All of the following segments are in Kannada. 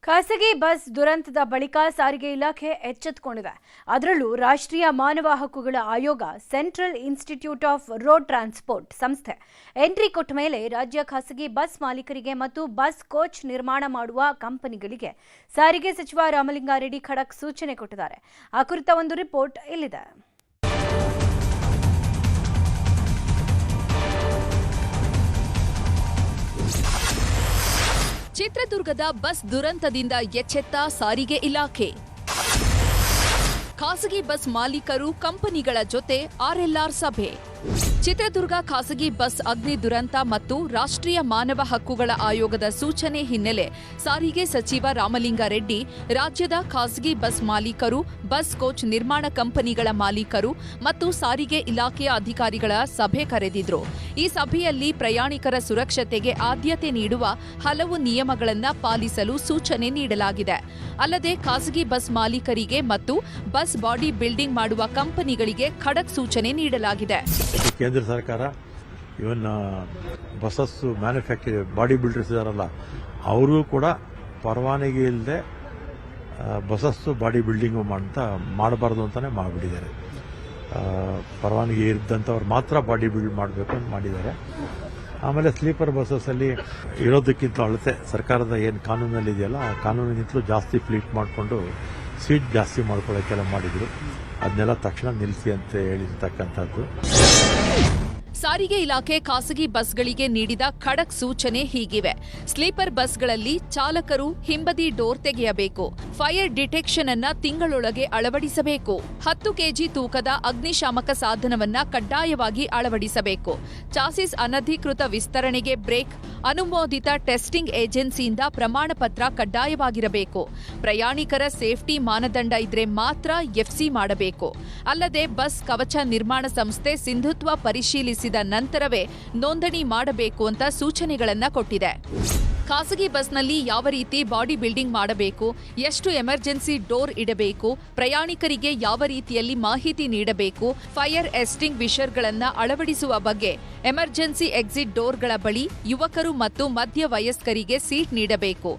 ಖಾಸಗಿ ಬಸ್ ದುರಂತದ ಬಳಿಕ ಸಾರಿಗೆ ಇಲಾಖೆ ಎಚ್ಚೆತ್ತುಕೊಂಡಿದೆ. ಅದರಲ್ಲೂ ರಾಷ್ಟ್ರೀಯ ಮಾನವ ಹಕ್ಕುಗಳ ಆಯೋಗ central institute of road transport ಸಂಸ್ಥೆ ಎಂಟ್ರಿ ಕೊಟ್ಟ ಮೇಲೆ ರಾಜ್ಯ ಖಾಸಗಿ ಬಸ್ ಮಾಲೀಕರಿಗೆ ಮತ್ತು ಬಸ್ ಕೋಚ್ ನಿರ್ಮಾಣ ಮಾಡುವ ಕಂಪನಿಗಳಿಗೆ ಸಾರಿಗೆ ಸಚಿವ ರಾಮಲಿಂಗಾರೆಡ್ಡಿ ಖಡಕ್ ಸೂಚನೆ ಕೊಟ್ಟಿದ್ದಾರೆ. ಆ ಕುರಿತ ಒಂದು ರಿಪೋರ್ಟ್ ಇಲ್ಲಿದೆ. ಚಿತ್ರದುರ್ಗದ ಬಸ್ ದುರಂತದಿಂದ ಎಚ್ಚೆತ್ತ ಸಾರಿಗೆ ಇಲಾಖೆ. ಖಾಸಗಿ ಬಸ್ ಮಾಲೀಕರು ಕಂಪನಿಗಳ ಜೊತೆ ಆರ್ಎಲ್ಆರ್ ಸಭೆ. ಚಿತ್ರದುರ್ಗ ಖಾಸಗಿ ಬಸ್ ಅಗ್ನಿ ದುರಂತ ಮತ್ತು ರಾಷ್ಟ್ರೀಯ ಮಾನವ ಹಕ್ಕುಗಳ ಆಯೋಗದ ಸೂಚನೆ ಹಿನ್ನೆಲೆ ಸಾರಿಗೆ ಸಚಿವ ರಾಮಲಿಂಗಾರೆಡ್ಡಿ ರಾಜ್ಯದ ಖಾಸಗಿ ಬಸ್ ಮಾಲೀಕರು, ಬಸ್ ಕೋಚ್ ನಿರ್ಮಾಣ ಕಂಪನಿಗಳ ಮಾಲೀಕರು ಮತ್ತು ಸಾರಿಗೆ ಇಲಾಖೆಯ ಅಧಿಕಾರಿಗಳ ಸಭೆ ಕರೆದಿದ್ರು. ಈ ಸಭೆಯಲ್ಲಿ ಪ್ರಯಾಣಿಕರ ಸುರಕ್ಷತೆಗೆ ಆದ್ಯತೆ ನೀಡುವ ಹಲವು ನಿಯಮಗಳನ್ನು ಪಾಲಿಸಲು ಸೂಚನೆ ನೀಡಲಾಗಿದೆ. ಅಲ್ಲದೆ ಖಾಸಗಿ ಬಸ್ ಮಾಲೀಕರಿಗೆ ಮತ್ತು ಬಸ್ ಬಾಡಿ ಬಿಲ್ಡಿಂಗ್ ಮಾಡುವ ಕಂಪನಿಗಳಿಗೆ ಖಡಕ್ ಸೂಚನೆ ನೀಡಲಾಗಿದೆ. ಕೇಂದ್ರ ಸರ್ಕಾರ ಇವನ್ ಬಸಸ್ ಮ್ಯಾನುಫ್ಯಾಕ್ಚರ್ ಬಾಡಿ ಬಿಲ್ಡರ್ಸ್ ಇದಾರಲ್ಲ, ಅವರು ಕೂಡ ಪರವಾನಗಿ ಇಲ್ಲದೆ ಬಸಸ್ಸು ಬಾಡಿ ಬಿಲ್ಡಿಂಗು ಮಾಡಬಾರ್ದು ಅಂತಾನೆ ಮಾಡಿಬಿಟ್ಟಿದ್ದಾರೆ. ಪರವಾನಗಿ ಇದ್ದಂಥವ್ರು ಮಾತ್ರ ಬಾಡಿ ಬಿಲ್ಡ್ ಮಾಡಬೇಕು ಅಂತ ಮಾಡಿದ್ದಾರೆ. ಆಮೇಲೆ ಸ್ಲೀಪರ್ ಬಸ್ಸಲ್ಲಿ ಇರೋದಕ್ಕಿಂತ ಅಳತೆ ಸರ್ಕಾರದ ಏನು ಕಾನೂನಲ್ಲಿ ಇದೆಯಲ್ಲ, ಆ ಕಾನೂನಿಗಿಂತಲೂ ಜಾಸ್ತಿ ಫ್ಲೀಟ್ ಮಾಡಿಕೊಂಡು ಸೀಟ್ ಜಾಸ್ತಿ ಮಾಡ್ಕೊಳ್ಳೋಕ್ಕೆಲ್ಲ ಮಾಡಿದ್ರು. ಅದನ್ನೆಲ್ಲ ತಕ್ಷಣ ನಿಲ್ಲಿಸಿ ಅಂತ ಹೇಳಿರ್ತಕ್ಕಂಥದ್ದು. ಸಾರಿಗೆ ಇಲಾಖೆ ಖಾಸಗಿ ಬಸ್ಗಳಿಗೆ ನೀಡಿದ ಖಡಕ್ ಸೂಚನೆ ಹೀಗಿವೆ. ಸ್ಲೀಪರ್ ಬಸ್ಗಳಲ್ಲಿ ಚಾಲಕರು ಹಿಂಬದಿ ಡೋರ್ ತೆಗೆಯಬೇಕು. ಫೈರ್ ಡಿಟೆಕ್ಷನ್ ಅನ್ನ ತಿಂಗಳೊಳಗೆ ಅಳವಡಿಸಬೇಕು. 10 ಕೆಜಿ ತೂಕದ ಅಗ್ನಿಶಾಮಕ ಸಾಧನವನ್ನ ಕಡ್ಡಾಯವಾಗಿ ಅಳವಡಿಸಬೇಕು. ಚಾಸಿಸ್ ಅನಧಿಕೃತ ವಿಸ್ತರಣೆಗೆ ಬ್ರೇಕ್, ಅನುಮೋದಿತ ಟೆಸ್ಟಿಂಗ್ ಏಜೆನ್ಸಿಯಿಂದ ಪ್ರಮಾಣ ಪತ್ರ ಕಡ್ಡಾಯವಾಗಿರಬೇಕು. ಪ್ರಯಾಣಿಕರ ಸೇಫ್ಟಿ ಮಾನದಂಡ ಇದ್ರೆ ಮಾತ್ರ ಎಫ್ಸಿ ಮಾಡಬೇಕು. ಅಲ್ಲದೆ ಬಸ್ ಕವಚ ನಿರ್ಮಾಣ ಸಂಸ್ಥೆ ಸಿಂಧುತ್ವ ಪರಿಶೀಲಿಸಿ ನಂತರವೇ ನೋಂದಣಿ ಮಾಡಬೇಕು ಅಂತ ಸೂಚನೆಗಳನ್ನ ಕೊಟ್ಟಿದೆ. ಖಾಸಗಿ ಬಸ್ನಲ್ಲಿ ಯಾವ ರೀತಿ ಬಾಡಿ ಬಿಲ್ಡಿಂಗ್ ಮಾಡಬೇಕು, ಎಷ್ಟು ಎಮರ್ಜೆನ್ಸಿ ಡೋರ್ ಇಡಬೇಕು, ಪ್ರಯಾಣಿಕರಿಗೆ ಯಾವ ರೀತಿಯಲ್ಲಿ ಮಾಹಿತಿ ನೀಡಬೇಕು, ಫೈರ್ ಎಕ್ಸ್ಟಿಂಗ್ವಿಷರ್ಗಳನ್ನ ಅಳವಡಿಸುವ ಬಗ್ಗೆ, ಎಮರ್ಜೆನ್ಸಿ ಎಕ್ಸಿಟ್ ಡೋರ್ಗಳ ಬಳಿ ಯುವಕರು ಮತ್ತು ಮಧ್ಯ ವಯಸ್ಕರಿಗೆ ಸೀಟ್ ನೀಡಬೇಕು.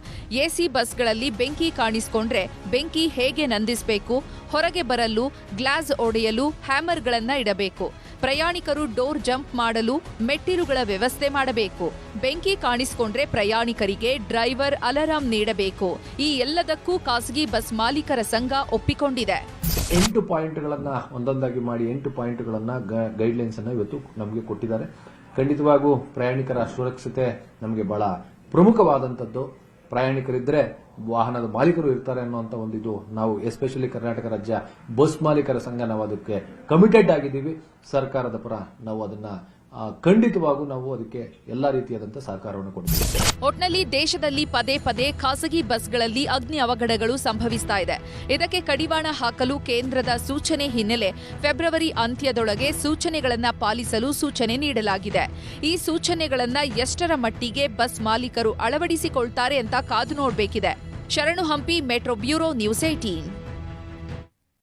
ಎಸಿ ಬಸ್ಗಳಲ್ಲಿ ಬೆಂಕಿ ಕಾಣಿಸಿಕೊಂಡ್ರೆ ಬೆಂಕಿ ಹೇಗೆ ನಂದಿಸಬೇಕು, ಹೊರಗೆ ಬರಲು ಗ್ಲಾಸ್ ಒಡೆಯಲು ಹ್ಯಾಮರ್ಗಳನ್ನ ಇಡಬೇಕು. ಪ್ರಯಾಣಿಕರು ಡೋರ್ ಜಂಪ್ ಮಾಡಲು ಮೆಟ್ಟಿಲುಗಳ ವ್ಯವಸ್ಥೆ ಮಾಡಬೇಕು. ಬೆಂಕಿ ಕಾಣಿಸಿಕೊಂಡ್ರೆ ಪ್ರಯಾಣಿಕರಿಗೆ ಡ್ರೈವರ್ ಅಲಾರಾಂ ನೀಡಬೇಕು. ಈ ಎಲ್ಲದಕ್ಕೂ ಖಾಸಗಿ ಬಸ್ ಮಾಲೀಕರ ಸಂಘ ಒಪ್ಪಿಕೊಂಡಿದೆ. 8 ಪಾಯಿಂಟ್ಗಳನ್ನ ಒಂದೊಂದಾಗಿ ಮಾಡಿ 8 ಪಾಯಿಂಟ್ಗಳನ್ನ ಗೈಡ್ಲೈನ್ಸ್ ಅನ್ನ ಇವತ್ತು ನಮಗೆ ಕೊಟ್ಟಿದ್ದಾರೆ. ಖಂಡಿತವಾಗೂ ಪ್ರಯಾಣಿಕರ ಸುರಕ್ಷತೆ ನಮಗೆ ಬಹಳ ಪ್ರಮುಖವಾದಂಥದ್ದು. ಪ್ರಯಾಣಿಕರಿದ್ರೆ ವಾಹನದ ಮಾಲೀಕರು ಇರ್ತಾರೆ ಅನ್ನುವಂಥ ಒಂದಿದು ನಾವು ಎಸ್ಪೆಷಲಿ ಕರ್ನಾಟಕ ರಾಜ್ಯ ಬಸ್ ಮಾಲೀಕರ ಸಂಘ ನಾವು ಅದಕ್ಕೆ ಕಮಿಟೆಡ್ ಆಗಿದ್ದೀವಿ. ಸರ್ಕಾರದ ಪರ ನಾವು ಅದನ್ನ ಖಂಡಿತವಾಗೂ ನಾವು ಅದಕ್ಕೆ ಎಲ್ಲಾ ರೀತಿಯಾದಂತಹ ಸಹಕಾರವನ್ನು ಕೊಡ್ತೀವಿ. ಒಟ್ನಲ್ಲಿ ದೇಶದಲ್ಲಿ ಪದೇ ಪದೇ ಖಾಸಗಿ ಬಸ್ಗಳಲ್ಲಿ ಅಗ್ನಿ ಅವಘಡಗಳು ಸಂಭವಿಸ್ತಾ ಇದೆ. ಇದಕ್ಕೆ ಕಡಿವಾಣ ಹಾಕಲು ಕೇಂದ್ರದ ಸೂಚನೆ ಹಿನ್ನೆಲೆ ಫೆಬ್ರವರಿ ಅಂತ್ಯದೊಳಗೆ ಸೂಚನೆಗಳನ್ನು ಪಾಲಿಸಲು ಸೂಚನೆ ನೀಡಲಾಗಿದೆ. ಈ ಸೂಚನೆಗಳನ್ನು ಎಷ್ಟರ ಮಟ್ಟಿಗೆ ಬಸ್ ಮಾಲೀಕರು ಅಳವಡಿಸಿಕೊಳ್ತಾರೆ ಅಂತ ಕಾದು ನೋಡಬೇಕಿದೆ. ಶರಣು ಹಂಪಿ, ಮೆಟ್ರೋ ಬ್ಯೂರೋ, ನ್ಯೂಸ್ 18.